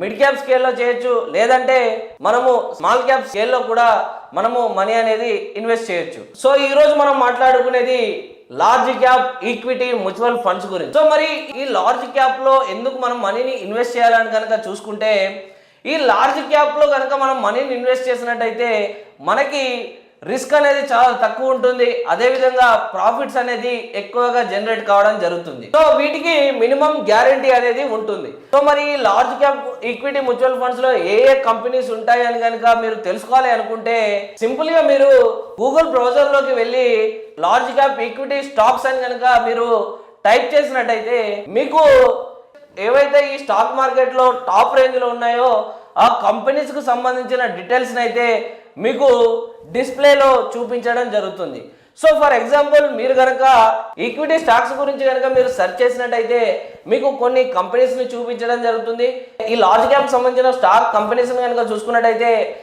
Mid cap స్కేల్లో చేయొచ్చు, లేదంటే మనము స్మాల్ క్యాప్ స్కేల్లో కూడా మనము మనీ అనేది ఇన్వెస్ట్ చేయొచ్చు. సో ఈ రోజు మనం మాట్లాడుకునేది large cap equity mutual funds గురించి. సో మరి ఈ లార్జ్ క్యాప్ లో ఎందుకు మనం మనీని ఇన్వెస్ట్ చేయాలని కనుక చూసుకుంటే, ఈ లార్జ్ క్యాప్ లో కనుక మనం మనీని ఇన్వెస్ట్ చేసినట్టయితే మనకి రిస్క్ అనేది చాలా తక్కువ ఉంటుంది, అదేవిధంగా ప్రాఫిట్స్ అనేది ఎక్కువగా జనరేట్ కావడం జరుగుతుంది. సో వీటికి మినిమం గ్యారంటీ అనేది ఉంటుంది. సో మరి ఈ large cap equity mutual funds లో ఏ ఏ కంపెనీస్ ఉంటాయి అని కనుక మీరు తెలుసుకోవాలి అనుకుంటే, సింపుల్ గా మీరు గూగుల్ బ్రౌజర్ లోకి వెళ్ళి లార్జ్ క్యాప్ ఈక్విటీ స్టాక్స్ అని కనుక మీరు టైప్ చేసినట్టయితే మీకు ఏవైతే ఈ స్టాక్ మార్కెట్ లో టాప్ రేంజ్ లో ఉన్నాయో ఆ కంపెనీస్ కు సంబంధించిన డీటెయిల్స్ అయితే మీకు డిస్ప్లేలో చూపించడం జరుగుతుంది. సో ఫర్ ఎగ్జాంపుల్ మీరు కనుక ఈక్విటీ స్టాక్స్ గురించి కనుక మీరు సెర్చ్ చేసినట్టయితే మీకు కొన్ని కంపెనీస్ ని చూపించడం జరుగుతుంది. ఈ లార్జ్ క్యాప్ సంబంధించిన స్టాక్ కంపెనీస్ కనుక చూసుకున్నట్టయితే